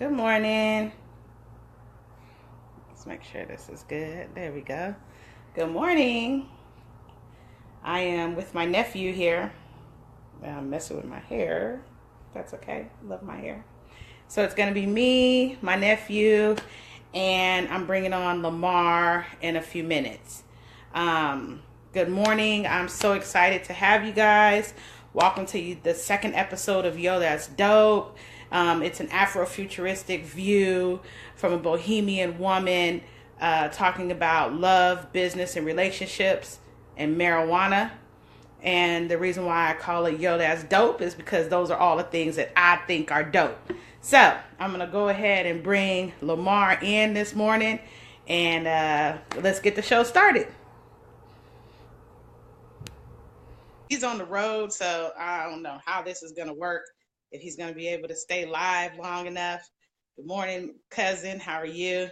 Good morning. Let's make sure this is good. There we go. Good morning. I am with my nephew here. I'm messing with my hair. That's okay. Love my hair. So it's going to be me, my nephew, and I'm bringing on Lamar in a few minutes. Good morning. I'm so excited to have you guys. Welcome to the second episode of Yo, That's Dope. It's an Afrofuturistic view from a bohemian woman talking about love, business, and relationships and marijuana. And the reason why I call it Yo, That's Dope is because those are all the things that I think are dope. So I'm going to go ahead and bring Lamar in this morning, and let's get the show started. He's on the road, so I don't know how this is going to work, if he's going to be able to stay live long enough. Good morning, cousin. How are you?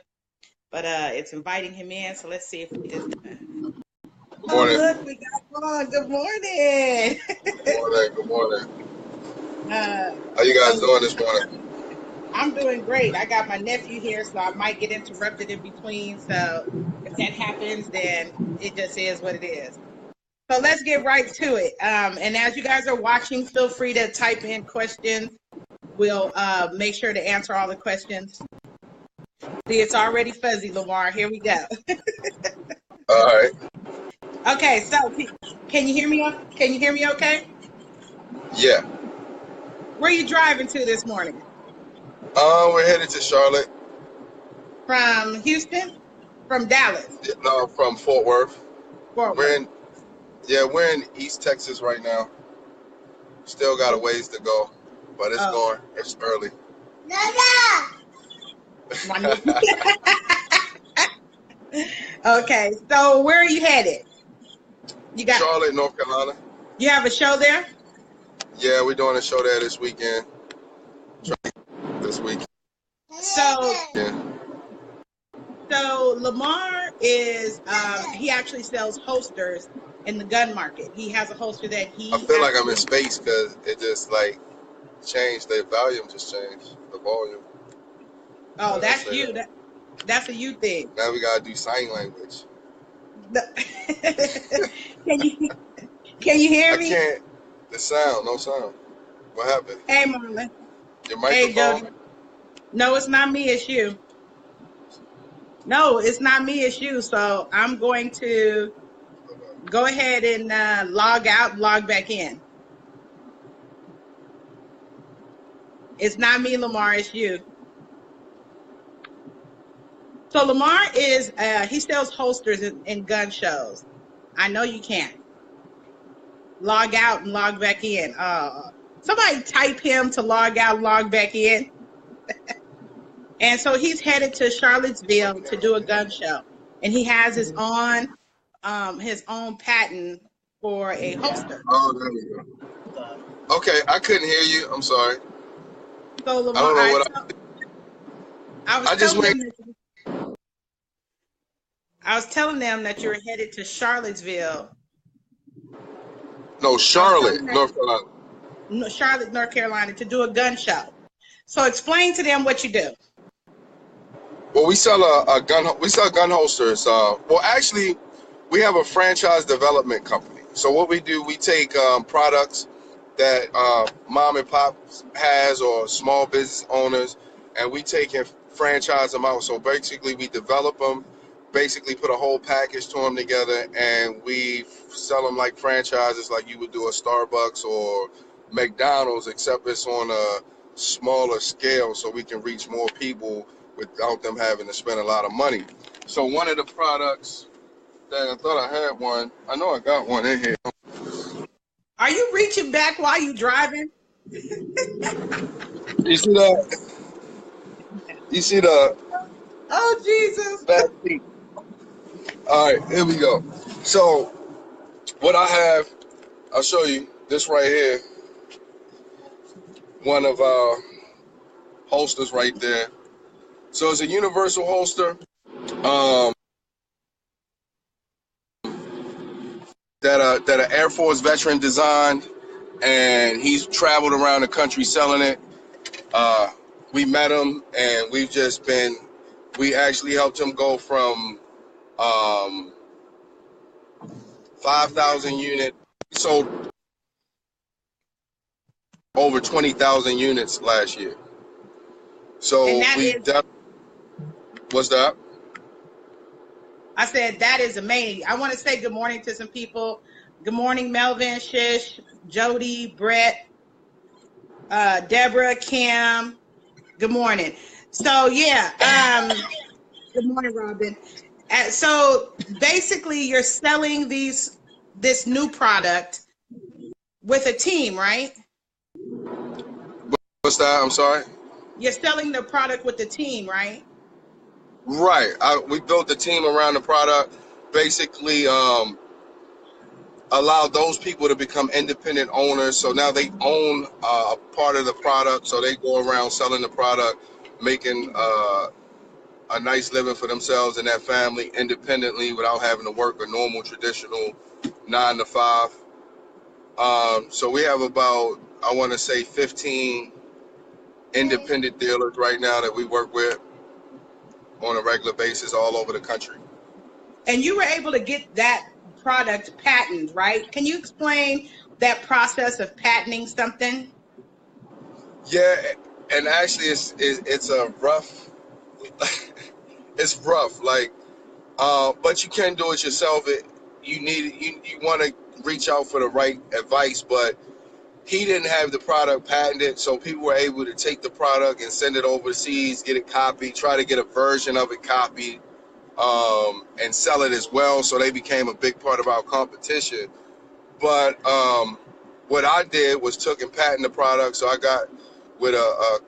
But it's inviting him in, so let's see if we just... Good morning. Oh, look, we got on. Good morning. Good morning. Good morning. How you guys doing this morning? I'm doing great. I got my nephew here, so I might get interrupted in between. So if that happens, then it just is what it is. So let's get right to it. And as you guys are watching, feel free to type in questions. We'll make sure to answer all the questions. See, it's already fuzzy, Lamar. Here we go. All right. Okay, so can you hear me? Can you hear me okay? Yeah. Where are you driving to this morning? We're headed to Charlotte. From Houston? From Dallas? No, from Fort Worth. Fort We're Worth. we're in East Texas right now. Still got a ways to go, but it's going. It's early. Okay, so where are you headed? You got Charlotte, North Carolina. You have a show there? Yeah, we're doing a show there this weekend. This week. So Yeah. So Lamar is he actually sells holsters in the gun market. He has a holster that he I feel like I'm in space because it just like changed. The volume just changed. The volume. Oh, that's you. That's a you thing. Now we gotta do sign language. Can you hear me? I can't. The sound, no sound. What happened? Hey, Marlon. Your microphone? Hey, Jody. No, it's not me. It's you. No, it's not me. It's you. So I'm going to go ahead and log out and log back in. It's not me, Lamar. It's you. So Lamar is, he sells holsters in gun shows. I know you can't. Log out and log back in. Somebody type him to log out and log back in. And so he's headed to Charlottesville to do a gun show. And he has his own patent for a holster. Oh, there we go. Okay, I couldn't hear you. I'm sorry. So Lamar, I don't know I was telling them that you're headed to Charlottesville. No, Charlotte, North Carolina. Charlotte, North Carolina, to do a gun show. So explain to them what you do. Well, we sell We sell gun holsters. Well, actually, we have a franchise development company. So what we do, we take products that mom and pop has or small business owners, and we take and franchise them out. So basically, we develop them, basically put a whole package to them together, and we sell them like franchises, like you would do a Starbucks or McDonald's, except it's on a smaller scale, so we can reach more people without them having to spend a lot of money. So one of the products that I thought I had one, I know I got one in here. Are you reaching back while you driving? You see that? You see the... Oh, Jesus. Back seat. All right, here we go. So what I have, I'll show you this right here. One of our holsters right there. So it's a universal holster that an Air Force veteran designed, and he's traveled around the country selling it. we met him, and we actually helped him go from 5,000 units. We sold over 20,000 units last year. And So that is, what's that? I said, that is amazing. I want to say good morning to some people. Good morning, Melvin, Shish, Jody, Brett, Deborah, Kim. Good morning. So yeah, good morning, Robin. So basically, you're selling this new product with a team, right? What's that? I'm sorry. You're selling the product with the team, right? Right. We built the team around the product. Basically, allow those people to become independent owners. So now they own a part of the product. So they go around selling the product, making a nice living for themselves and their family independently without having to work a normal traditional 9 to 5. So we have about, I want to say, 15 independent dealers right now that we work with on a regular basis all over the country. And you were able to get that product patented, right? Can you explain that process of patenting something? Yeah, and actually it's a rough it's rough, like but you can do it yourself. You want to reach out for the right advice, but he didn't have the product patented, so people were able to take the product and send it overseas, get it copied, try to get a version of it copied, and sell it as well. So they became a big part of our competition. But what I did was took and patent the product. So I got with a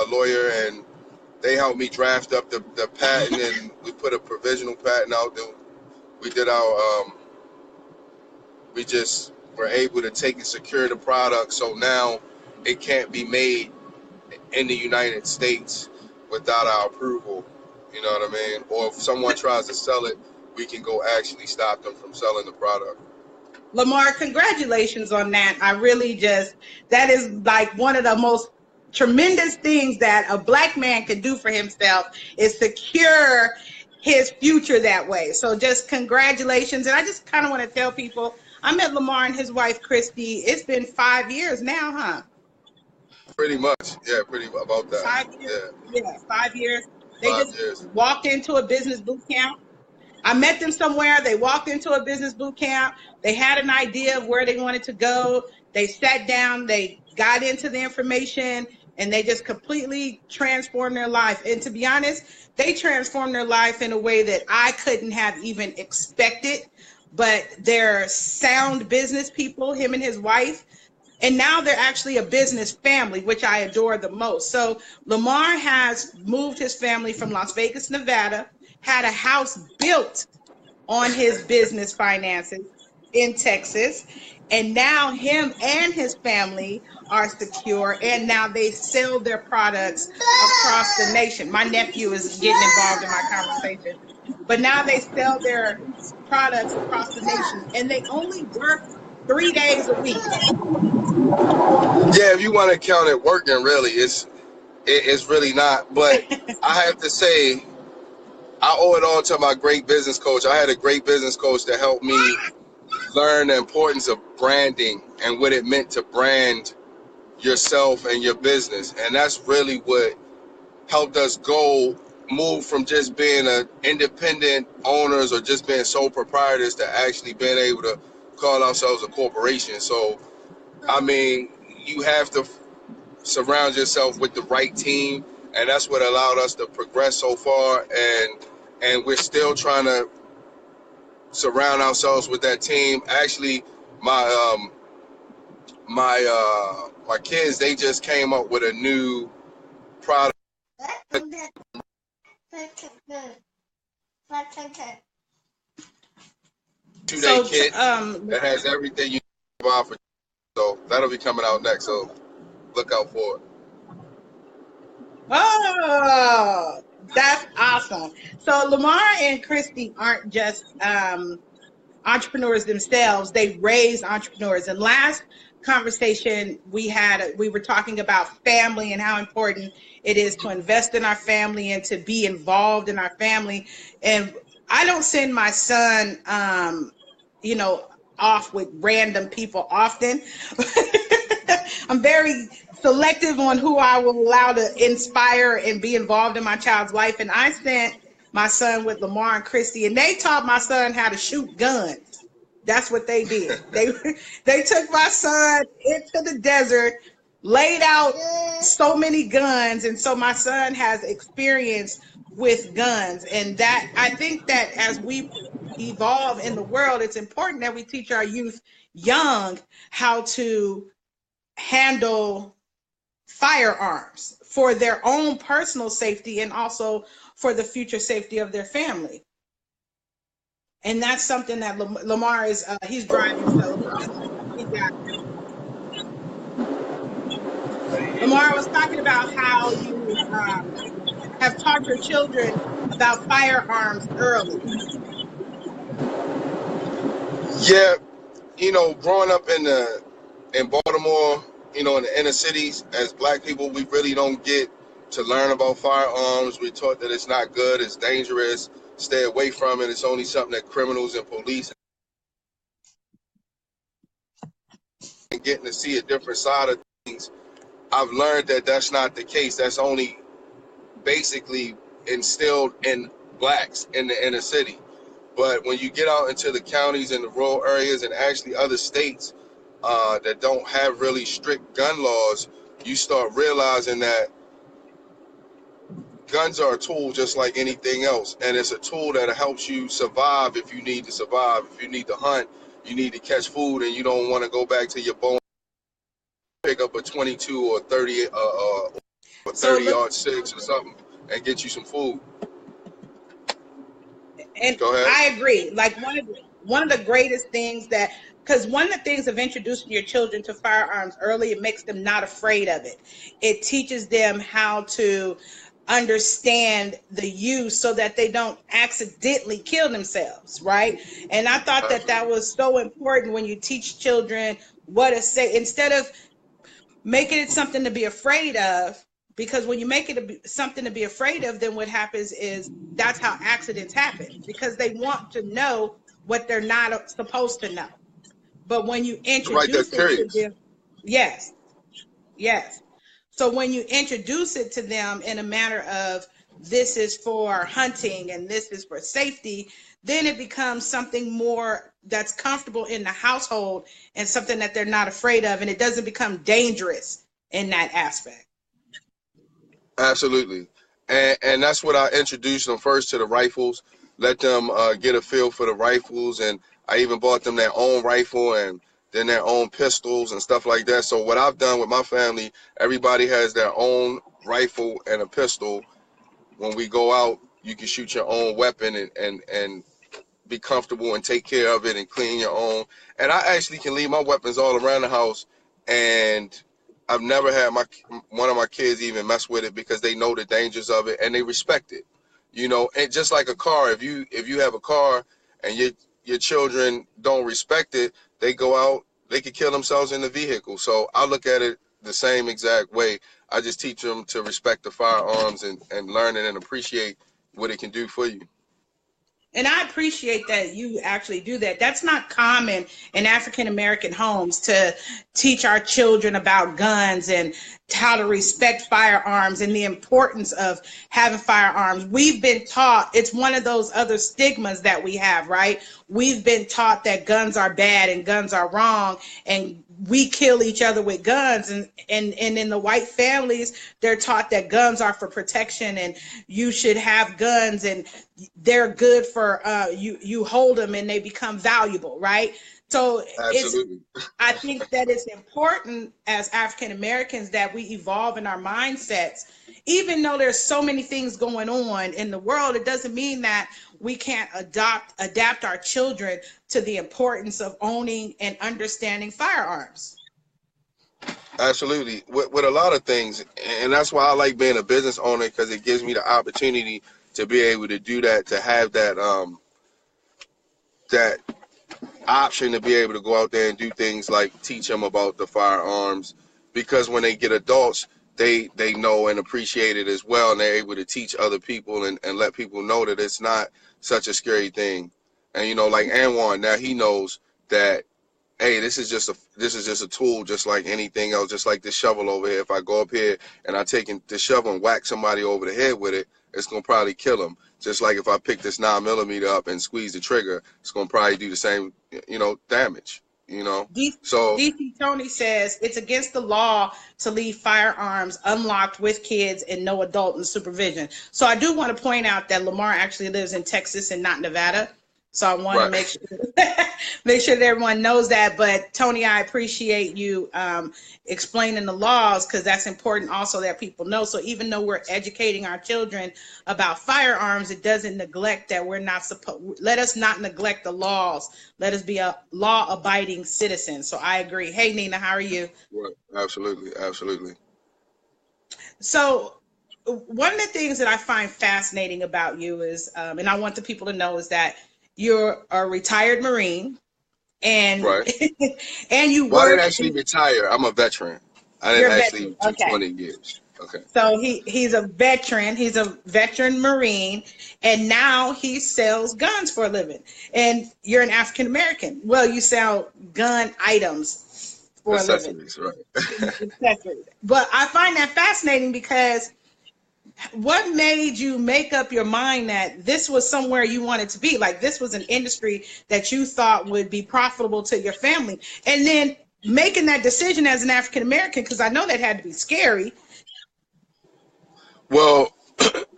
lawyer, and they helped me draft up the patent, and we put a provisional patent out. That we did we just were able to take and secure the product. So now it can't be made in the United States without our approval. You know what I mean? Or if someone tries to sell it, we can go actually stop them from selling the product. Lamar, congratulations on that. That is like one of the most tremendous things that a Black man can do for himself, is secure his future that way. So just congratulations. And I just kind of want to tell people, I met Lamar and his wife, Christy. It's been 5 years now, huh? Pretty much. Yeah, pretty about that. 5 years. Yeah, 5 years. They 5 years. just walked into a business boot camp. I met them somewhere. They walked into a business boot camp. They had an idea of where they wanted to go. They sat down, they got into the information, and they just completely transformed their life. And to be honest, they transformed their life in a way that I couldn't have even expected. But they're sound business people, him and his wife. And now they're actually a business family, which I adore the most. So Lamar has moved his family from Las Vegas, Nevada, had a house built on his business finances in Texas. And now him and his family are secure. And now they sell their products across the nation. My nephew is getting involved in my conversation. But now they sell their products across the nation. And they only work 3 days a week. Yeah, if you want to count it working, really, it's really not. But I have to say, I owe it all to my great business coach. I had a great business coach that helped me learn the importance of branding and what it meant to brand yourself and your business. And that's really what helped us move from just being an independent owners or just being sole proprietors to actually being able to call ourselves a corporation. So, I mean, you have to surround yourself with the right team, and that's what allowed us to progress so far. And we're still trying to surround ourselves with that team. Actually, my kids, they just came up with a new product. 2-day kit that has everything you need for. So that'll be coming out next. So look out for it. Oh, that's awesome. So Lamar and Christy aren't just entrepreneurs themselves. They raise entrepreneurs. And last conversation we were talking about family and how important it is to invest in our family and to be involved in our family. And I don't send my son, you know, off with random people often. I'm very selective on who I will allow to inspire and be involved in my child's life. And I sent my son with Lamar and Christy, and they taught my son how to shoot guns. That's what they did. They took my son into the desert, laid out so many guns, and so my son has experience with guns. And that, I think that as we evolve in the world, it's important that we teach our youth young how to handle firearms for their own personal safety and also for the future safety of their family. And that's something that Lamar is, he's driving, so he got it. Lamar was talking about how you have taught your children about firearms early. Yeah, you know, growing up in Baltimore, you know, in the inner cities, as black people, we really don't get to learn about firearms. We're taught that it's not good, it's dangerous, stay away from it. It's only something that criminals and police. And getting to see a different side of things, I've learned that that's not the case. That's only basically instilled in blacks in the inner city. But when you get out into the counties and the rural areas and actually other states that don't have really strict gun laws, you start realizing that guns are a tool just like anything else. And it's a tool that helps you survive if you need to survive. If you need to hunt, you need to catch food, and you don't want to go back to your bone, pick up a 22 or 30 or 30 six or something and get you some food. And Go ahead. I agree. Like one of the greatest things that, because one of the things of introducing your children to firearms early, it makes them not afraid of it. It teaches them how to understand the use so that they don't accidentally kill themselves, right? And I thought that that was so important when you teach children what to say instead of making it something to be afraid of. Because when you make it something to be afraid of, then what happens is that's how accidents happen, because they want to know what they're not supposed to know. But when you Right, they're introduce it to curious. them, yes, yes. So when you introduce it to them in a manner of this is for hunting and this is for safety, then it becomes something more that's comfortable in the household and something that they're not afraid of, and it doesn't become dangerous in that aspect. Absolutely. And that's what I introduced them first to the rifles, let them get a feel for the rifles. And I even bought them their own rifle and then their own pistols and stuff like that. So what I've done with my family, everybody has their own rifle and a pistol. When we go out, you can shoot your own weapon and be comfortable and take care of it and clean your own. And I actually can leave my weapons all around the house, and I've never had one of my kids even mess with it because they know the dangers of it and they respect it. You know, and just like a car, if you have a car and your children don't respect it, they go out, they could kill themselves in the vehicle. So I look at it the same exact way. I just teach them to respect the firearms and learn it and appreciate what it can do for you. And I appreciate that you actually do that. That's not common in African American homes to teach our children about guns and how to respect firearms and the importance of having firearms. We've been taught, it's one of those other stigmas that we have, right? We've been taught that guns are bad and guns are wrong, and we kill each other with guns. And in the white families, they're taught that guns are for protection and you should have guns and they're good for you hold them and they become valuable, right? So Absolutely. I think that it's important as African Americans that we evolve in our mindsets. Even though there's so many things going on in the world, it doesn't mean that we can't adapt our children to the importance of owning and understanding firearms. Absolutely. With a lot of things. And that's why I like being a business owner, because it gives me the opportunity to be able to do that, to have that that option to be able to go out there and do things like teach them about the firearms, because when they get adults, they know and appreciate it as well, and they're able to teach other people and let people know that it's not such a scary thing. And like Anwan, now he knows that, hey, this is just a tool, just like anything else, just like this shovel over here. If I go up here and I take the shovel and whack somebody over the head with it, it's gonna probably kill them. Just like if I pick this 9mm up and squeeze the trigger, it's gonna probably do the same, damage. So DC Tony says it's against the law to leave firearms unlocked with kids and no adult in supervision. So I do want to point out that Lamar actually lives in Texas and not Nevada. So I want to right. make sure that everyone knows that. But Tony, I appreciate you explaining the laws, because that's important also that people know. So even though we're educating our children about firearms, it doesn't neglect that we're not supposed. Let us not neglect the laws. Let us be a law-abiding citizen. So I agree. Hey, Nina, how are you? Right. Absolutely, absolutely. So one of the things that I find fascinating about you is, and I want the people to know, is that you're a retired Marine, and Right. and you Well, I didn't work. actually retire. I'm a veteran. I You're didn't a actually veteran. do Okay. 20 years. Okay. So he's a veteran. He's a veteran Marine, and now he sells guns for a living. And you're an African American. Well, you sell gun items for a living. Accessories, right. Accessories. But I find that fascinating, because what made you make up your mind that this was somewhere you wanted to be? Like, this was an industry that you thought would be profitable to your family, and then making that decision as an African American, because I know that had to be scary. Well,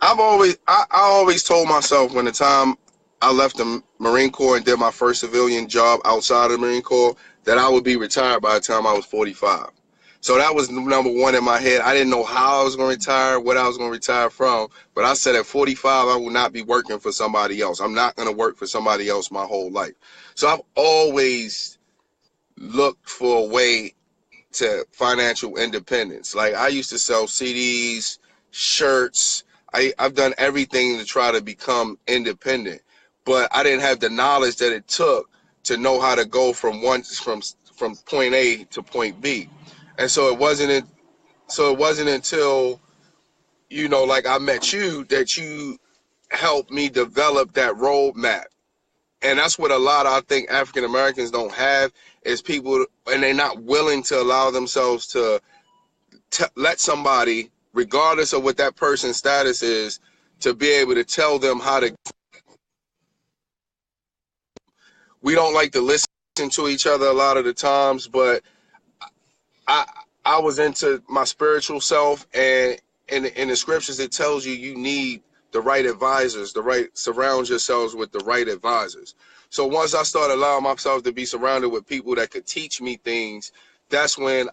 I always told myself, when the time I left the Marine Corps and did my first civilian job outside of the Marine Corps, that I would be retired by the time I was 45. So that was number one in my head. I didn't know how I was going to retire, what I was going to retire from, but I said at 45, I will not be working for somebody else. I'm not going to work for somebody else my whole life. So I've always looked for a way to financial independence. Like, I used to sell CDs, shirts. I've done everything to try to become independent, but I didn't have the knowledge that it took to know how to go from point A to point B. And so it wasn't until, like, I met you, that you helped me develop that roadmap. And that's what a lot of, I think, African Americans don't have, is people, and they're not willing to allow themselves to let somebody, regardless of what that person's status is, to be able to tell them how to. We don't like to listen to each other a lot of the times, but I I was into my spiritual self, and in the scriptures it tells you need the right advisors, surround yourselves with the right advisors. So once I started allowing myself to be surrounded with people that could teach me things, that's when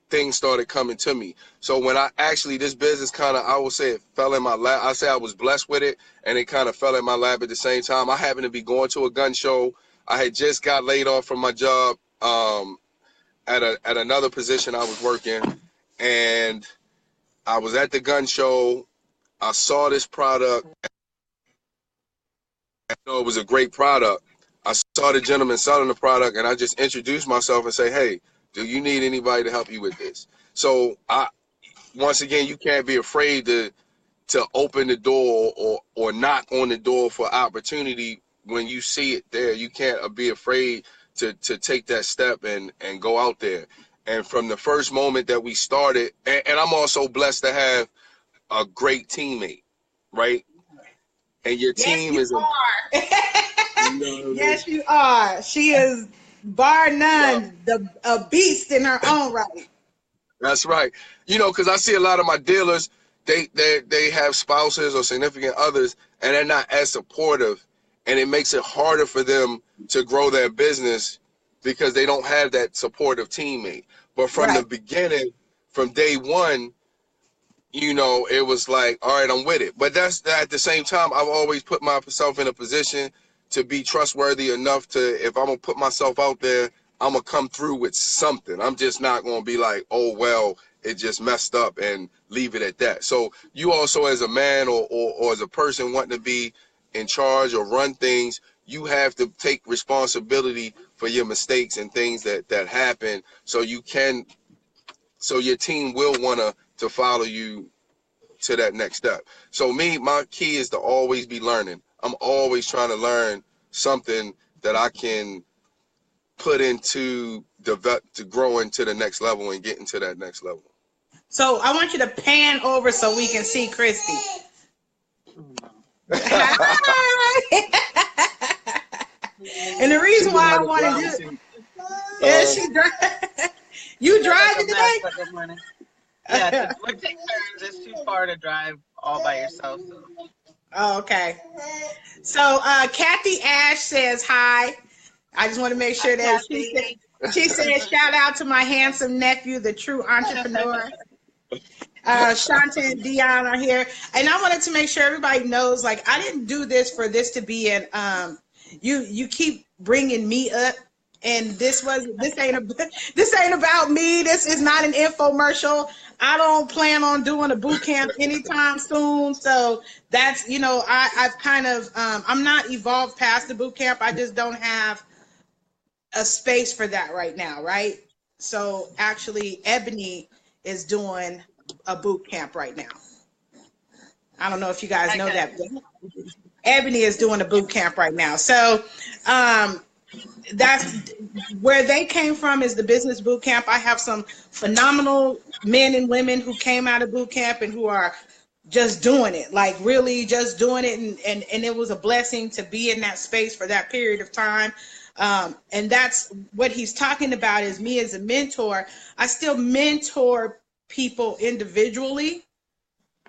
things started coming to me. So when this business kind of, I would say, it fell in my lap. I say I was blessed with it, and it kind of fell in my lap at the same time. I happened to be going to a gun show. I had just got laid off from my job, at another position I was working, and I was at the gun show. I saw this product. It was a great product. I saw the gentleman selling the product, and I just introduced myself and say, "Hey, do you need anybody to help you with this?" So once again, you can't be afraid to open the door or knock on the door for opportunity when you see it there. You can't be afraid to take that step and go out there. And from the first moment that we started, and I'm also blessed to have a great teammate, right? And your Yes, team you is are. you know what I mean? Yes, you are. She is, bar Yeah, none, a beast in her own right. that's right. Because I see a lot of my dealers, they have spouses or significant others, and they're not as supportive, and it makes it harder for them to grow their business because they don't have that supportive teammate. But from the Right. beginning, from day one, it was like, all right, I'm with it. But that's at the same time, I've always put myself in a position to be trustworthy enough to, if I'm gonna put myself out there, I'm gonna come through with something. I'm just not gonna be like, oh well, it just messed up, and leave it at that. So you also, as a man or as a person wanting to be in charge or run things, you have to take responsibility for your mistakes and things that happen, so your team will want to follow you to that next step. So my key is to always be learning. I'm always trying to learn something that I can put into to grow into the next level and get into that next level. So I want you to pan over so we can see Christy. And the reason why I want to do she drive. You driving today? Yeah, we take turns. It's too far to drive all by yourself. So. Oh, okay. So Kathy Ashe says hi. I just want to make sure that she said shout out to my handsome nephew, the true entrepreneur. Shanta and Dion are here, and I wanted to make sure everybody knows, like, I didn't do this for this to be an you keep bringing me up, and this ain't about me. This is not an infomercial. I don't plan on doing a boot camp anytime soon. So that's, I've kind of I'm not evolved past the boot camp. I just don't have a space for that right now, right? So actually Ebony is doing a boot camp right now. I don't know if you guys know that. Ebony is doing a boot camp right now. So that's where they came from, is the business boot camp. I have some phenomenal men and women who came out of boot camp and who are just doing it, like really just doing it. And it was a blessing to be in that space for that period of time. And that's what he's talking about, is me as a mentor. I still mentor people individually,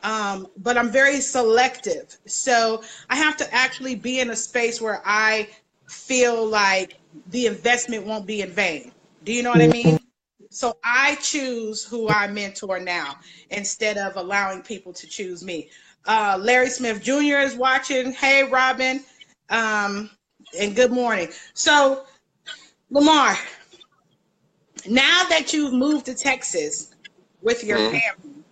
but I'm very selective. So I have to actually be in a space where I feel like the investment won't be in vain. Do you know what I mean? So I choose who I mentor now instead of allowing people to choose me. Larry Smith Jr. is watching. Hey, Robin, and good morning. So, Lamar, now that you've moved to Texas with your family,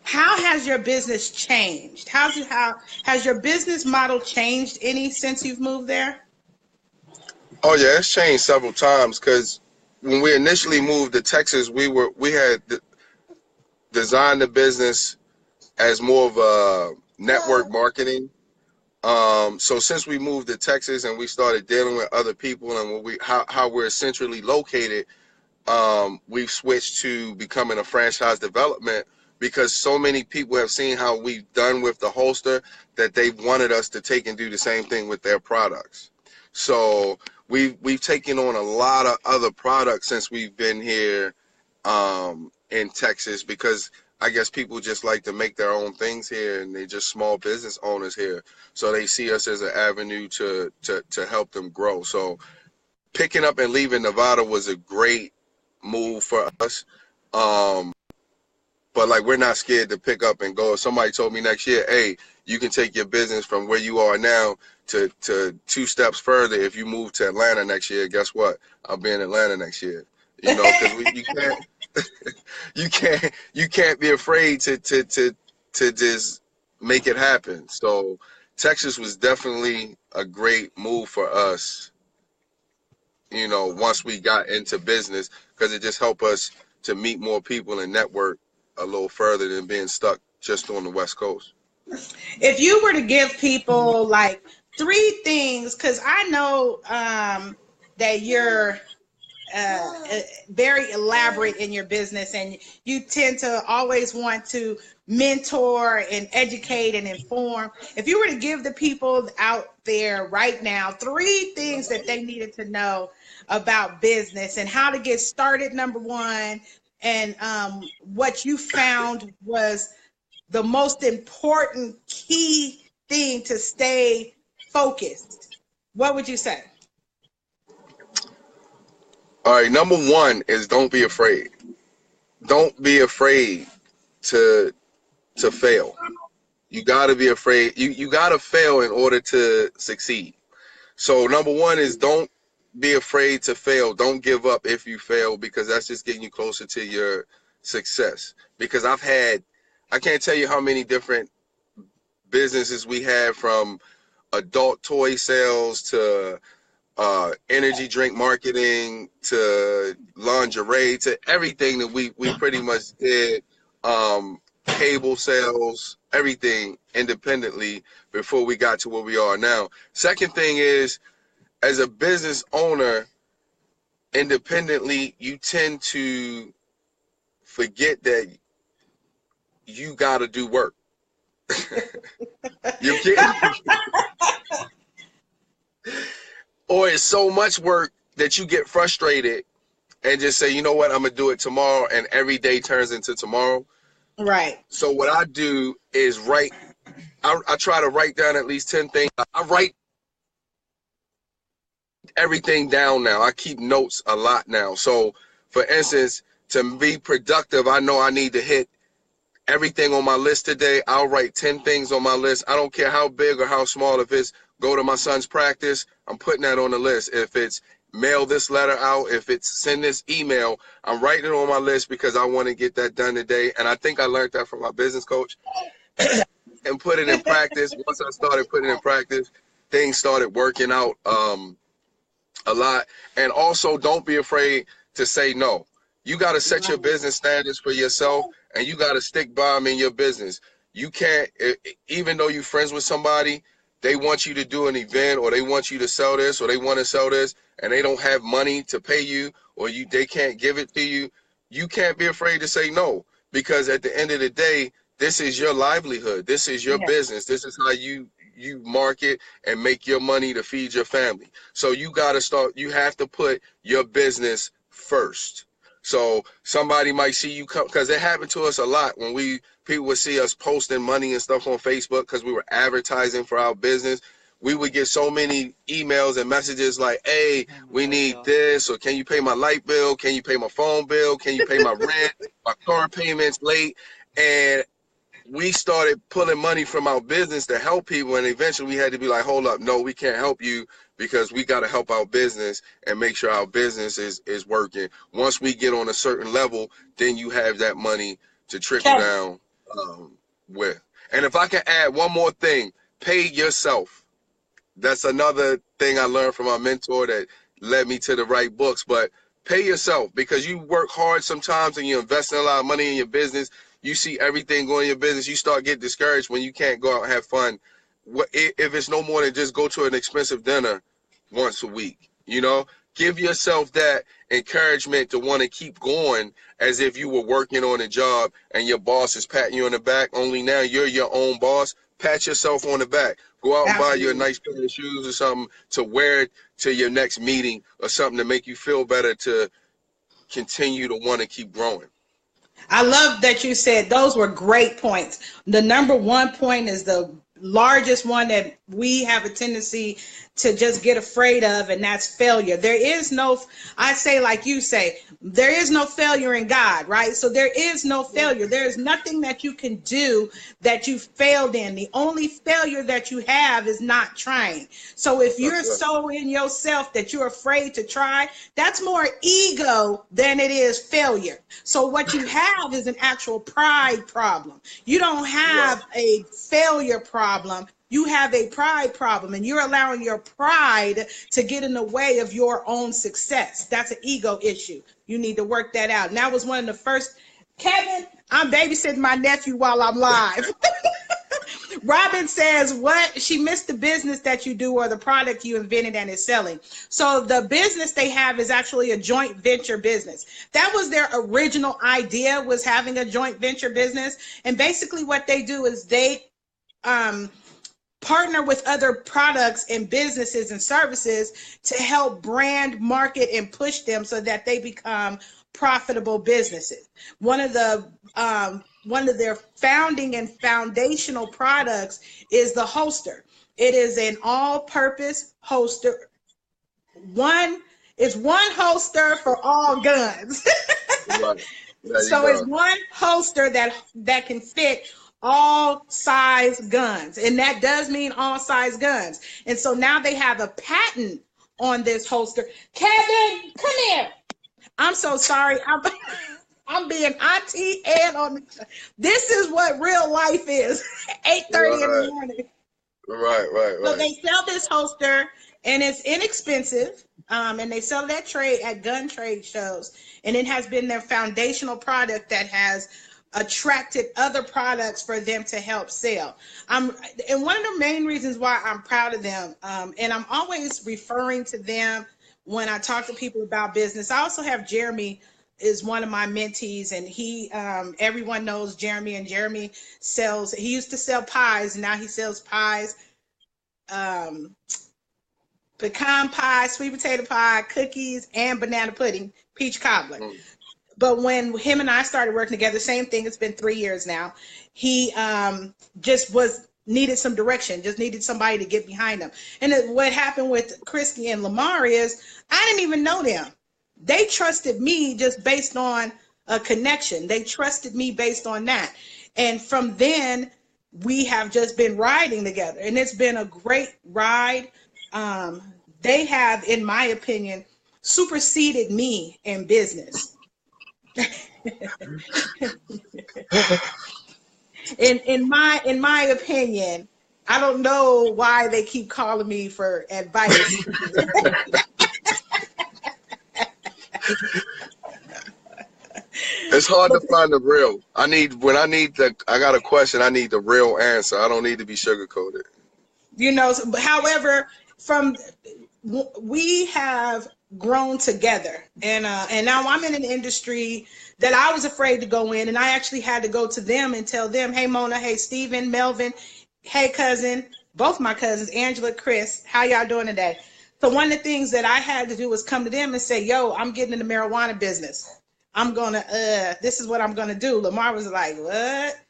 how has your business changed? How has your business model changed any since you've moved there? Oh yeah, it's changed several times, because when we initially moved to Texas, we had designed the business as more of a network marketing. So since we moved to Texas and we started dealing with other people and how we're centrally located, we've switched to becoming a franchise development, because so many people have seen how we've done with the holster that they wanted us to take and do the same thing with their products. So we've taken on a lot of other products since we've been here in Texas, because I guess people just like to make their own things here, and they're just small business owners here. So they see us as an avenue to help them grow. So picking up and leaving Nevada was a great move for us. But like, we're not scared to pick up and go. If somebody told me next year, hey, you can take your business from where you are now to 2 steps further if you move to Atlanta next year, guess what? I'll be in Atlanta next year. Because you can't be afraid to just make it happen. So Texas was definitely a great move for us, once we got into business, because it just helped us to meet more people and network a little further than being stuck just on the West Coast. If you were to give people like 3 things, because I know that you're very elaborate in your business, and you tend to always want to mentor and educate and inform. If you were to give the people out there right now 3 things that they needed to know about business and how to get started, number 1, and what you found was the most important key thing to stay focused, what would you say? All right, number 1 is don't be afraid. Don't be afraid to fail. You got to be afraid. You got to fail in order to succeed. So number 1 is don't be afraid to fail. Don't give up if you fail, because that's just getting you closer to your success. Because I can't tell you how many different businesses we had, from adult toy sales to energy drink marketing to lingerie to everything that we pretty much did, cable sales, everything independently before we got to where we are now. Second thing is, as a business owner, independently, you tend to forget that you got to do work. You can't, or it's so much work that you get frustrated and just say, you know what, I'm gonna do it tomorrow, and every day turns into tomorrow. Right. So what I do is write. I try to write down at least 10 things. I write everything down now. I keep notes a lot now. So, for instance, to be productive, I know I need to hit everything on my list today. I'll write 10 things on my list. I don't care how big or how small. If it's go to my son's practice, I'm putting that on the list. If it's mail this letter out, if it's send this email, I'm writing it on my list because I want to get that done today. And I think I learned that from my business coach and put it in practice. Once I started putting it in practice, things started working out a lot. And also, don't be afraid to say no. You got to set your business standards for yourself, and you got to stick by them in your business. You can't, even though you're friends with somebody, they want you to do an event, or they want you to sell this, or they want to sell this, and they don't have money to pay you, or they can't give it to you. You can't be afraid to say no, because at the end of the day, this is your livelihood. This is your business. This is how you market and make your money to feed your family. So you got to start, you have to put your business first. So somebody might see you come, because it happened to us a lot when people would see us posting money and stuff on Facebook because we were advertising for our business. We would get so many emails and messages like, hey, we need this, or can you pay my light bill? Can you pay my phone bill? Can you pay my rent? My car payment's late. And we started pulling money from our business to help people, and eventually we had to be like, hold up, no, we can't help you, because we got to help our business and make sure our business is working. Once we get on a certain level, then you have that money to trickle down with. And if I can add one more thing, pay yourself. That's another thing I learned from my mentor that led me to the right books. But pay yourself, because you work hard sometimes and you invest in a lot of money in your business. You see everything going in your business. You start getting discouraged when you can't go out and have fun. If it's no more than just go to an expensive dinner once a week, give yourself that encouragement to want to keep going, as if you were working on a job and your boss is patting you on the back. Only now you're your own boss. Pat yourself on the back. Go out and buy you a nice pair of shoes or something to wear it to your next meeting, or something to make you feel better, to continue to want to keep growing. I love that you said those were great points. The number one point is the largest one that we have a tendency to just get afraid of, and that's failure. There is no, I say like you say, there is no failure in God, right? So there is no failure. There is nothing that you can do that you failed in. The only failure that you have is not trying. So if you're so in yourself that you're afraid to try, that's more ego than it is failure. So what you have is an actual pride problem. You don't have a failure problem. You have a pride problem, and you're allowing your pride to get in the way of your own success. That's an ego issue. You need to work that out. And that was one of the first. Kevin, I'm babysitting my nephew while I'm live. Robin says, what? She missed the business that you do, or the product you invented and is selling. So the business they have is actually a joint venture business. That was their original idea, was having a joint venture business. And basically what they do is they partner with other products and businesses and services to help brand, market, and push them so that they become profitable businesses. One of their founding and foundational products is the holster. It is an all-purpose holster. It's one holster for all guns. So it's one holster that can fit all size guns, and that does mean all size guns. And so now they have a patent on this holster. Kevin, come here. I'm so sorry. I'm being auntie and on. This is what real life is. 8:30 in the morning. So Right. they sell this holster, and it's inexpensive. And they sell that trade at gun trade shows, and it has been their foundational product that has attracted other products for them to help sell. And one of the main reasons why I'm proud of them, and I'm always referring to them when I talk to people about business. I also have Jeremy is one of my mentees, and he everyone knows Jeremy, and Jeremy he used to sell pies, and now he sells pies, um, pecan pie, sweet potato pie, cookies, and banana pudding, peach cobbler. Mm. But when him and I started working together, same thing, it's been 3 years now, he just needed some direction, just needed somebody to get behind him. And what happened with Christy and Lamar is I didn't even know them. They trusted me just based on a connection. They trusted me based on that. And from then, we have just been riding together, and it's been a great ride. They have, in my opinion, superseded me in business. in my opinion, I don't know why they keep calling me for advice. It's hard to find the real. I got a question, I need the real answer. I don't need to be sugarcoated. However, we have grown together, and now I'm in an industry that I was afraid to go in, and I actually had to go to them and tell them, hey Mona, hey Stephen, Melvin, hey cousin, both my cousins, Angela, Chris, how y'all doing today? So one of the things that I had to do was come to them and say, yo, I'm getting in the marijuana business. I'm gonna this is what I'm gonna do. Lamar was like, what?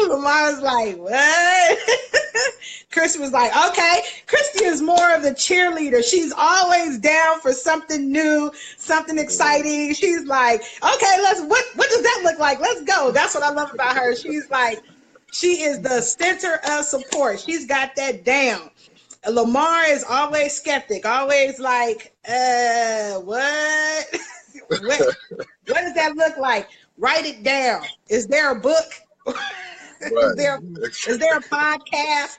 Lamar was like, what? Christy was like, okay. Christy is more of the cheerleader. She's always down for something new, something exciting. She's like, okay, what does that look like? Let's go. That's what I love about her. She's like, she is the center of support. She's got that down. Lamar is always skeptic, always like, what? what does that look like? Write it down. Is there a book? Right. Is there a podcast?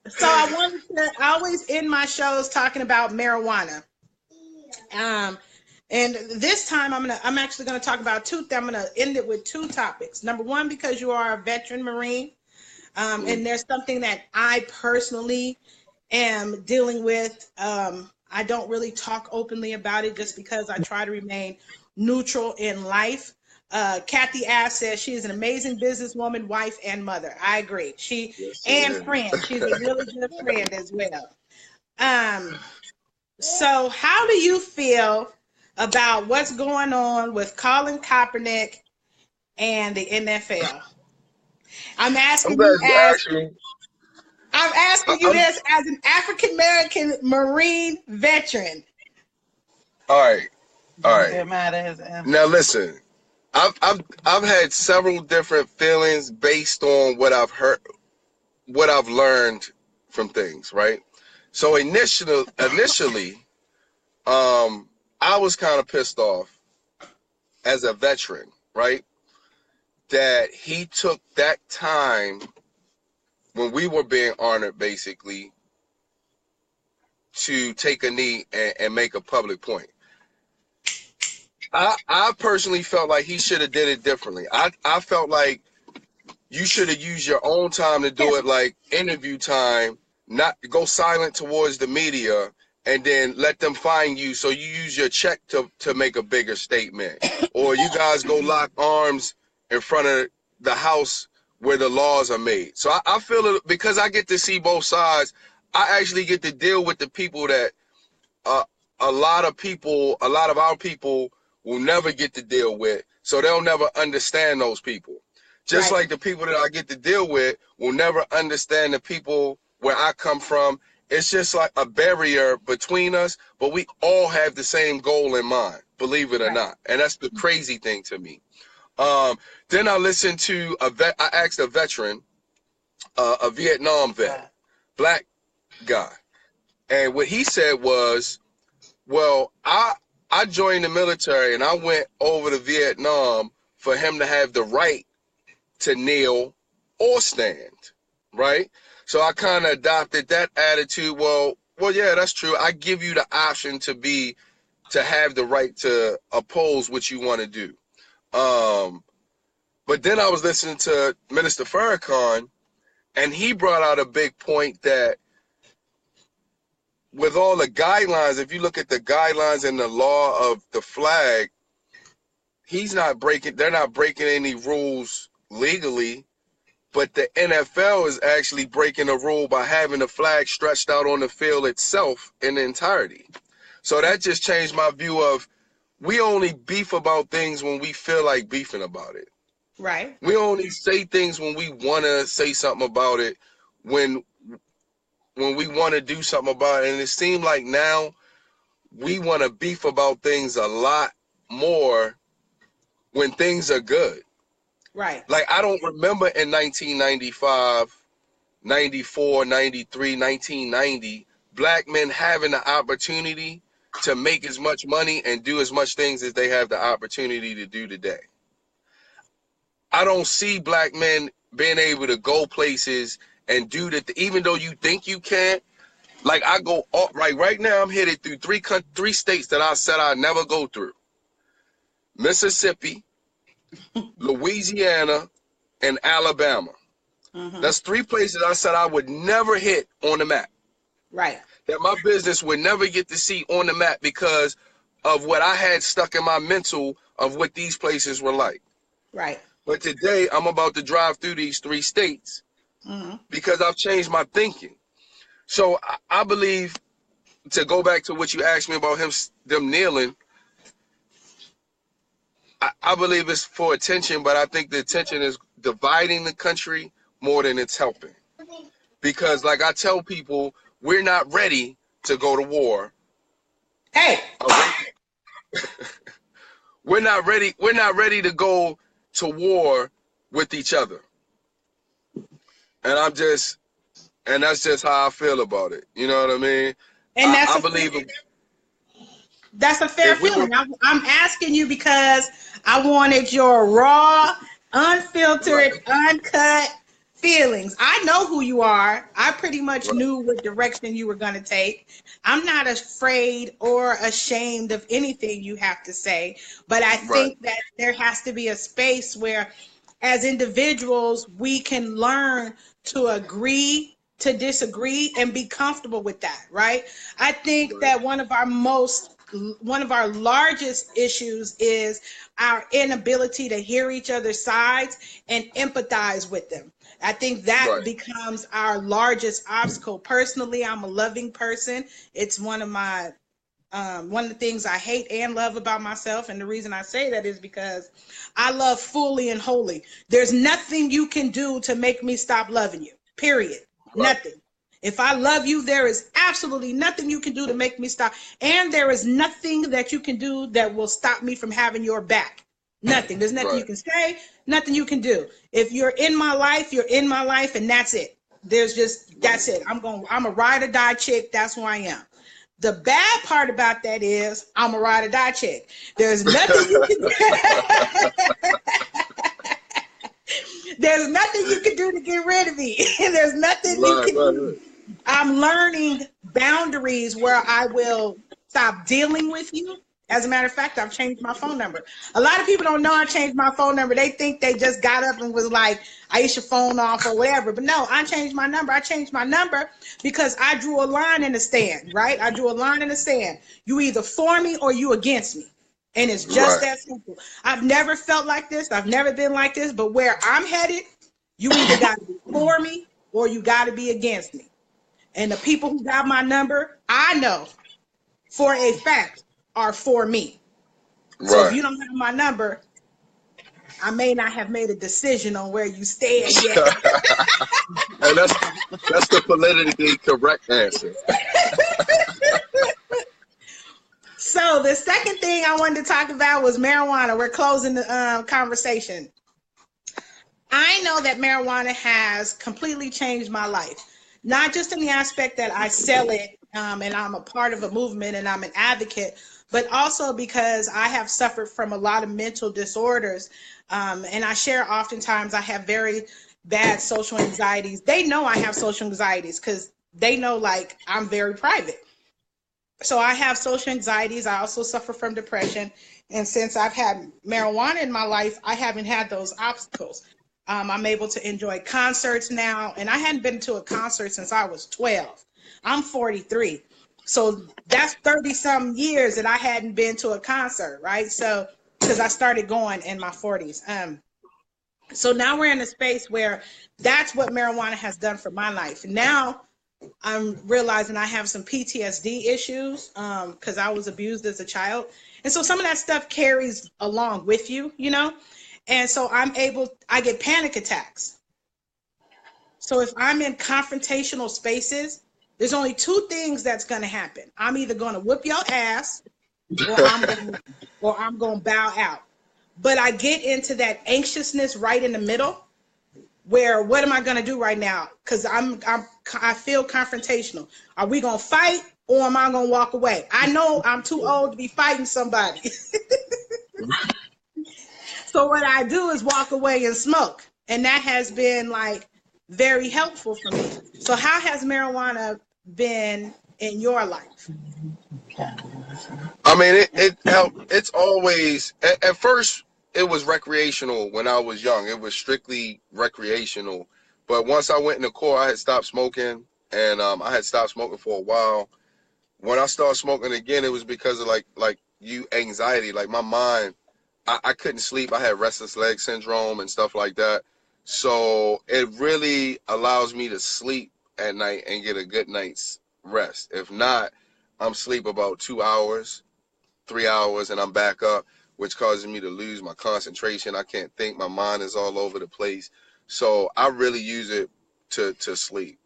So I always end my shows talking about marijuana. And this time I'm actually gonna talk about I'm gonna end it with two topics. Number one, because you are a veteran Marine, and there's something that I personally am dealing with. I don't really talk openly about it just because I try to remain neutral in life. Kathy Ash says she is an amazing businesswoman, wife, and mother. I agree. Friend. She's a really good friend as well. So how do you feel about what's going on with Colin Kaepernick and the NFL? I'm asking you this as an African American Marine veteran. All right. Get mad at his answer. Now listen, I've had several different feelings based on what I've heard, what I've learned from things, right? So initially, I was kind of pissed off as a veteran, right? That he took that time when we were being honored, basically, to take a knee and make a public point. I personally felt like he should have did it differently. I felt like you should have used your own time to do it, like interview time, not go silent towards the media, and then let them find you so you use your check to make a bigger statement. Or you guys go lock arms in front of the house where the laws are made. So I feel it because I get to see both sides. I actually get to deal with the people that a lot of our people will never get to deal with. So they'll never understand those people. Just like the people that I get to deal with will never understand the people where I come from. It's just like a barrier between us, but we all have the same goal in mind, believe it or not. And that's the crazy thing to me. Then I listened to I asked a veteran, a Vietnam vet, black guy. And what he said was, well, I joined the military and I went over to Vietnam for him to have the right to kneel or stand, right? So I kind of adopted that attitude. Well, yeah, that's true. I give you the option to have the right to oppose what you want to do. But then I was listening to Minister Farrakhan, and he brought out a big point that with all the guidelines, if you look at the guidelines and the law of the flag, they're not breaking any rules legally, but the NFL is actually breaking a rule by having the flag stretched out on the field itself in the entirety. So that just changed my view of, we only beef about things when we feel like beefing about it. Right. We only say things when we want to say something about it, when we want to do something about it. And it seems like now we want to beef about things a lot more when things are good. Right. Like, I don't remember in 1995, 94, 93, 1990, black men having the opportunity to make as much money and do as much things as they have the opportunity to do today. I don't see black men being able to go places and do that, even though you think you can. Like, I go right now, I'm headed through three states that I said I'd never go through: Mississippi, Louisiana, and Alabama. That's 3 places I said I would never hit on the map. Right. That my business would never get to see on the map because of what I had stuck in my mental of what these places were like. Right. But today I'm about to drive through these 3 states because I've changed my thinking. So I believe, to go back to what you asked me about them kneeling, I believe it's for attention, but I think the attention is dividing the country more than it's helping. Because, like I tell people, we're not ready to go to war. Hey. We're not ready to go to war with each other. And that's just how I feel about it. You know what I mean? And I believe that's a fair feeling. I'm asking you because I wanted your raw, unfiltered, uncut feelings. I know who you are. I pretty much knew what direction you were going to take. I'm not afraid or ashamed of anything you have to say, but I think that there has to be a space where, as individuals, we can learn to agree to disagree and be comfortable with that, right? I think that one of our largest issues is our inability to hear each other's sides and empathize with them. I think that becomes our largest obstacle. Personally, I'm a loving person. It's one of the things I hate and love about myself. And the reason I say that is because I love fully and wholly. There's nothing you can do to make me stop loving you, period. Nothing. If I love you, there is absolutely nothing you can do to make me stop. And there is nothing that you can do that will stop me from having your back. Nothing. There's nothing you can say, nothing you can do. If you're in my life, you're in my life, and that's it. That's it. I'm a ride or die chick. That's who I am. The bad part about that is I'm a ride or die chick. There's nothing you can do. There's nothing you can do to get rid of me. There's nothing you can do. I'm learning boundaries where I will stop dealing with you. As a matter of fact, I've changed my phone number. A lot of people don't know I changed my phone number. They think they just got up and was like, Aisha phone off or whatever. But no, I changed my number. I changed my number because I drew a line in the sand, right? I drew a line in the sand. You either for me or you against me. And it's just that simple. I've never felt like this. I've never been like this. But where I'm headed, you either got to be for me or you got to be against me. And the people who got my number, I know for a fact are for me. So if you don't have my number, I may not have made a decision on where you stand yet. And that's the politically correct answer. So the second thing I wanted to talk about was marijuana. We're closing the conversation. I know that marijuana has completely changed my life, not just in the aspect that I sell it and I'm a part of a movement and I'm an advocate but also because I have suffered from a lot of mental disorders. And I share oftentimes I have very bad social anxieties. They know I have social anxieties because they know like I'm very private. So I have social anxieties. I also suffer from depression. And since I've had marijuana in my life, I haven't had those obstacles. I'm able to enjoy concerts now. And I hadn't been to a concert since I was 12. I'm 43. So that's 30 some years that I hadn't been to a concert, right? So, because I started going in my 40s. So now we're in a space where that's what marijuana has done for my life. Now I'm realizing I have some PTSD issues because I was abused as a child. And so some of that stuff carries along with you, you know? And so I get panic attacks. So if I'm in confrontational spaces, there's only two things that's going to happen. I'm either going to whoop your ass or I'm going to bow out. But I get into that anxiousness right in the middle where what am I going to do right now? Because I feel confrontational. Are we going to fight or am I going to walk away? I know I'm too old to be fighting somebody. So what I do is walk away and smoke. And that has been like very helpful for me. So how has marijuana been in your life? I mean, it helped. It's always at first it was recreational when I was young. It was strictly recreational. But once I went in the core, I had stopped smoking, and I had stopped smoking for a while. When I started smoking again, it was because of like you anxiety. Like my mind, I couldn't sleep. I had restless leg syndrome and stuff like that. So it really allows me to sleep at night and get a good night's rest. If not, I'm sleep about 2 hours, 3 hours, and I'm back up, which causes me to lose my concentration. I can't think. My mind is all over the place. So I really use it to sleep.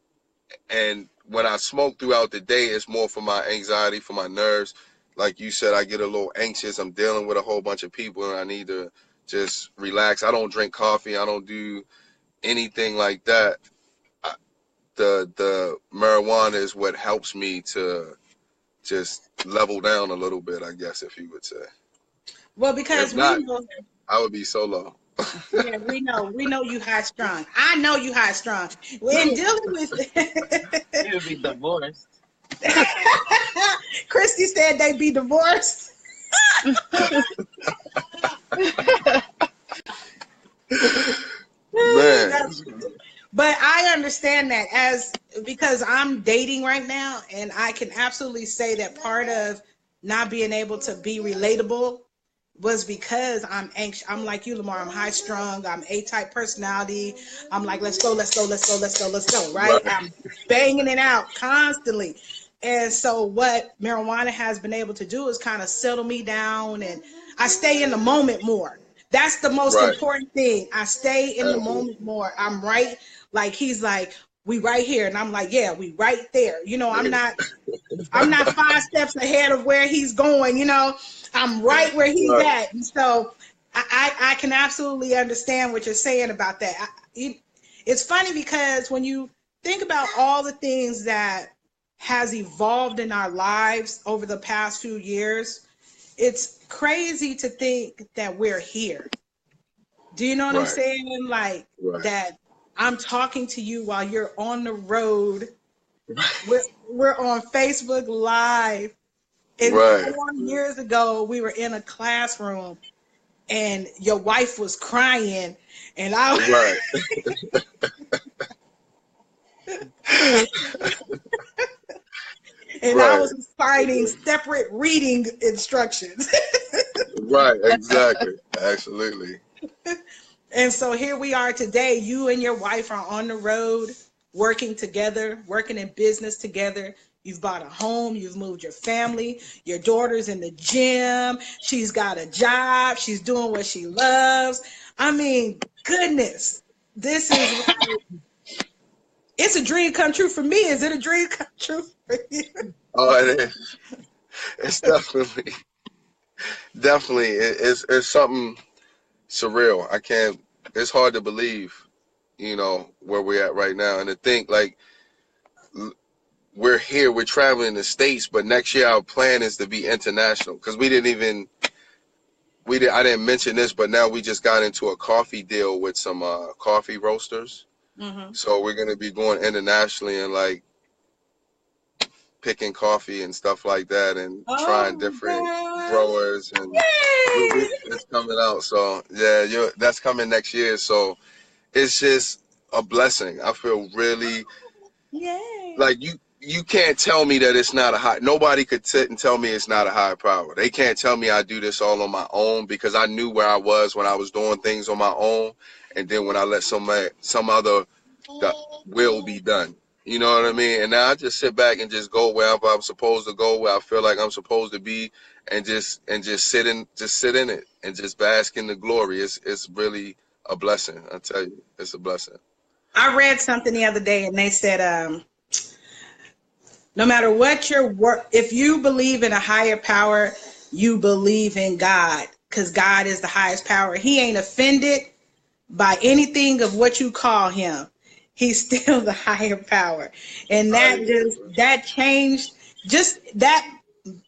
And when I smoke throughout the day, it's more for my anxiety, for my nerves. Like you said, I get a little anxious. I'm dealing with a whole bunch of people, and I need to just relax. I don't drink coffee. I don't do anything like that. The marijuana is what helps me to just level down a little bit, I guess, if you would say. Well, because If not, we know, I would be so low. yeah, we know you high strung. I know you high strung. When dealing with You would be divorced. Christy said they'd be divorced. Man. But I understand that because I'm dating right now, and I can absolutely say that part of not being able to be relatable was because I'm anxious. I'm like you, Lamar. I'm high strung. I'm A-type personality. I'm like, let's go, let's go, let's go, let's go, let's go. Right? Right. I'm banging it out constantly. And so what marijuana has been able to do is kind of settle me down, and I stay in the moment more. That's the most Right. important thing. I stay in the Absolutely. moment more. I'm right. Like he's like, we right here. And I'm like, yeah, we right there. You know, I'm not 5 steps ahead of where he's going, you know. I'm right where he's Right. at. And so I can absolutely understand what you're saying about that. It's funny because when you think about all the things that has evolved in our lives over the past few years, it's crazy to think that we're here. Do you know what I'm Right. saying? Like Right. that I'm talking to you while you're on the road. We're on Facebook Live. And Right. 4 years ago, we were in a classroom and your wife was crying and Right. and I Right. was citing separate reading instructions. Right. Exactly. Absolutely. And so here we are today. You and your wife are on the road, working together, working in business together. You've bought a home, you've moved your family, your daughter's in the gym, she's got a job, she's doing what she loves. I mean, goodness, this is like, it's a dream come true for me. Is it a dream come true for you? Oh, it is. It's definitely. It's something surreal. I can't. It's hard to believe, where we're at right now, and to think like we're here, we're traveling the States, but next year our plan is to be international, because I didn't mention this, but now we just got into a coffee deal with some coffee roasters. Mm-hmm. So we're going to be going internationally and like picking coffee and stuff like that, and trying Oh different God. growers, and Yay! it's coming out. So yeah, that's coming next year. So it's just a blessing. I feel really Yay. like you can't tell me that it's not a high. Nobody could sit and tell me it's not a higher power. They can't tell me I do this all on my own, because I knew where I was when I was doing things on my own, and then when I let some other will be done. You know what I mean? And now I just sit back and just go wherever I'm supposed to go, where I feel like I'm supposed to be, and just sit in it and just bask in the glory. It's really a blessing. I tell you, it's a blessing. I read something the other day and they said, no matter what your work, if you believe in a higher power, you believe in God, because God is the highest power. He ain't offended by anything of what you call him. He's still the higher power. And that changed just that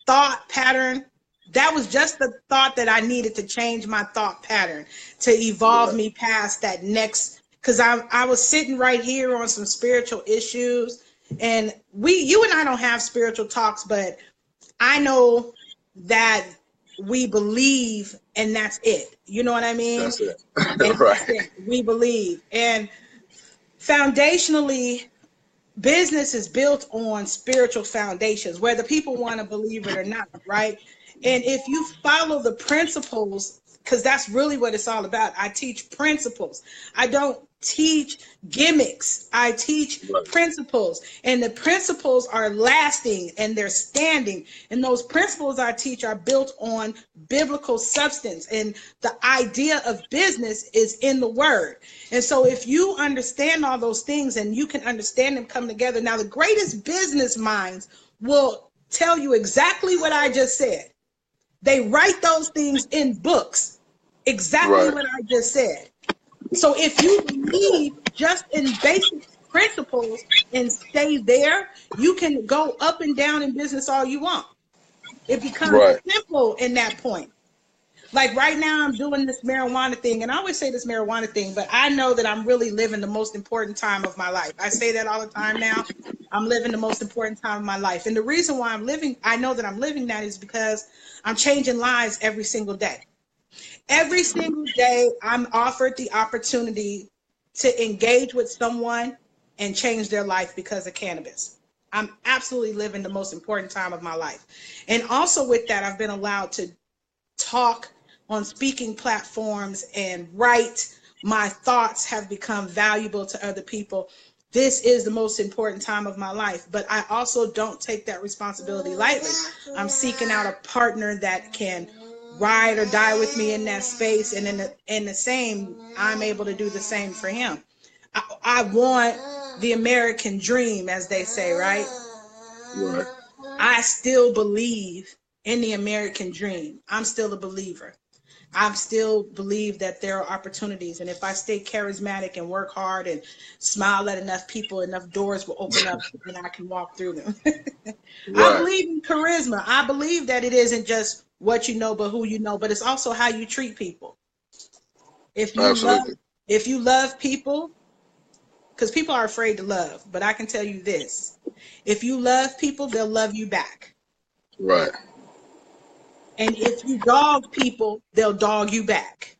thought pattern. That was just the thought that I needed to change my thought pattern to evolve me past that next, because I was sitting right here on some spiritual issues, and you and I don't have spiritual talks, but I know that we believe, and that's it. You know what I mean? That's it. And Right. that's it. We believe. And foundationally, business is built on spiritual foundations, whether people want to believe it or not, right? And if you follow the principles, because that's really what it's all about. I teach principles. I don't teach gimmicks. I teach principles, and the principles are lasting and they're standing. And those principles I teach are built on biblical substance, and the idea of business is in the word. And so if you understand all those things and you can understand them come together, now the greatest business minds will tell you exactly what I just said. They write those things in books, exactly what I just said. So if you believe just in basic principles and stay there, you can go up and down in business all you want. It becomes simple in that point. Like right now, I'm doing this marijuana thing, and I always say this marijuana thing, but I know that I'm really living the most important time of my life. I say that all the time now. I'm living the most important time of my life. And the reason why I know that I'm living that is because I'm changing lives every single day. Every single day, I'm offered the opportunity to engage with someone and change their life because of cannabis. I'm absolutely living the most important time of my life. And also with that, I've been allowed to talk on speaking platforms and write. My thoughts have become valuable to other people. This is the most important time of my life, but I also don't take that responsibility lightly. I'm seeking out a partner that can ride or die with me in that space, and in the same, I'm able to do the same for him. I want the American dream, as they say, right? I still believe in the American dream. I'm still a believer. I still believe that there are opportunities, and if I stay charismatic and work hard and smile at enough people, enough doors will open up and I can walk through them. I believe in charisma. I believe that it isn't just what you know, but who you know, but it's also how you treat people. If you love people, because people are afraid to love, but I can tell you this: if you love people, they'll love you back. Right. And if you dog people, they'll dog you back.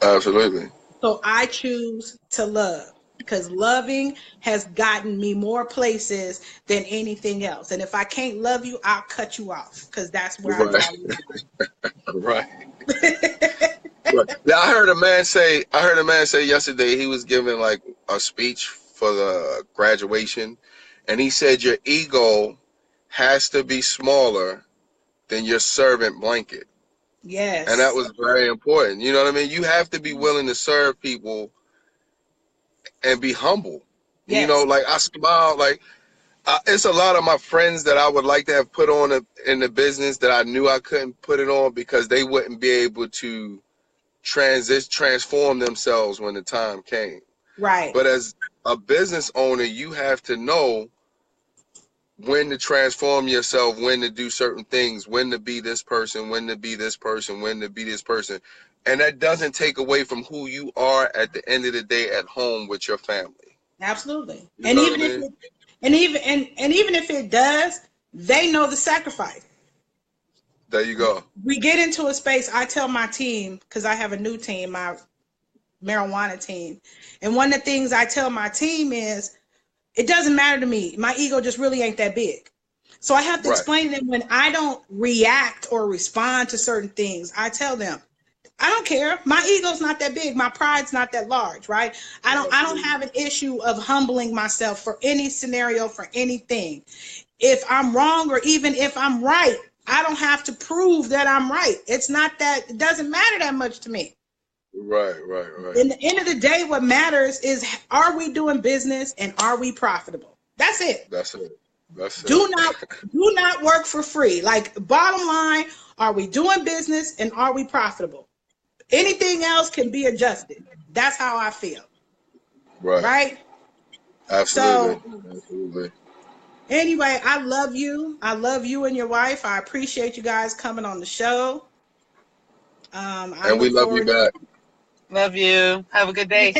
Absolutely. So I choose to love, because loving has gotten me more places than anything else. And if I can't love you, I'll cut you off, because that's where I draw the line. Right. Yeah, I heard a man say yesterday, he was giving like a speech for the graduation, and he said your ego has to be smaller than your servant blanket. Yes. And that was very important. You know what I mean? You have to be willing to serve people and be humble. Yes. You know, like I smile, like it's a lot of my friends that I would like to have put on in the business that I knew I couldn't put it on because they wouldn't be able to transform themselves when the time came. Right. But as a business owner, you have to know when to transform yourself, when to do certain things, when to be this person, when to be this person, when to be this person. And that doesn't take away from who you are at the end of the day at home with your family. Absolutely. You And know what I even if mean? even if it does, they know the sacrifice. There you go. We get into a space, I tell my team, because I have a new team, my marijuana team. And one of the things I tell my team is, it doesn't matter to me. My ego just really ain't that big. So I have to Right. explain to them when I don't react or respond to certain things, I tell them, I don't care. My ego's not that big. My pride's not that large, right? I don't have an issue of humbling myself for any scenario, for anything. If I'm wrong or even if I'm right, I don't have to prove that I'm right. It's not that, it doesn't matter that much to me. Right. In the end of the day, what matters is, are we doing business and are we profitable? That's it. That's it. That's it. Do not work for free. Like, bottom line, are we doing business and are we profitable? Anything else can be adjusted. That's how I feel. Right. Right? Absolutely. So Absolutely. anyway, I love you. I love you and your wife. I appreciate you guys coming on the show. I And we look love you forward back. Love you. Have a good day.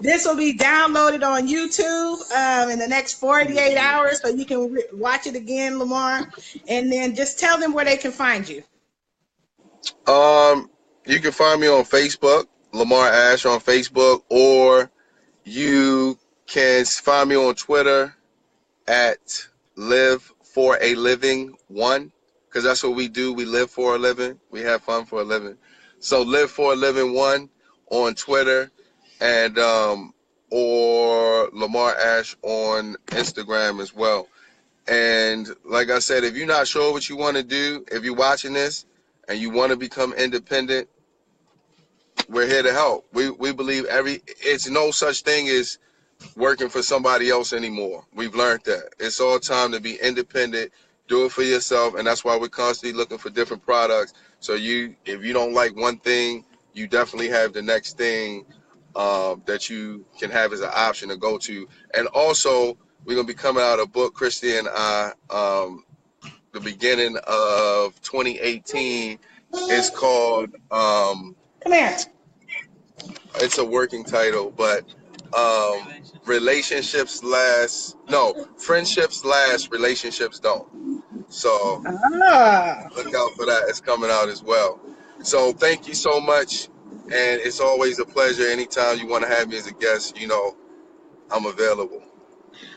This will be downloaded on YouTube in the next 48 hours, so you can watch it again, Lamar. And then just tell them where they can find you. You can find me on Facebook, Lamar Ashe on Facebook, or you can find me on Twitter at Live for a Living One, because that's what we do. We live for a living. We have fun for a living. So Live for a Living One on Twitter, and or Lamar Ashe on Instagram as well. And like I said, if you're not sure what you want to do, if you're watching this and you want to become independent, we're here to help. We believe it's no such thing as working for somebody else anymore. We've learned that. It's all time to be independent, do it for yourself, and that's why we're constantly looking for different products. So if you don't like one thing, you definitely have the next thing that you can have as an option to go to. And also, we're gonna be coming out a book, Christy and I, the beginning of 2018. It's called Come here. it's a working title, but friendships last, relationships don't. So Ah. look out for that. It's coming out as well. So thank you so much, and it's always a pleasure. Anytime you want to have me as a guest, I'm available.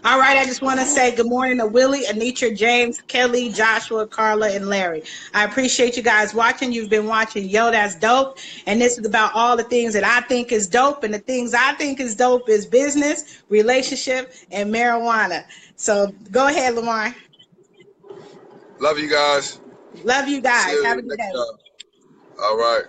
All right, I just want to say good morning to Willie, Anitra, James, Kelly, Joshua, Carla, and Larry. I appreciate you guys watching. You've been watching Yo, That's Dope. And this is about all the things that I think is dope. And the things I think is dope is business, relationship, and marijuana. So go ahead, Lamar. Love you guys. Love you See guys. Have you a good next day. time. All right.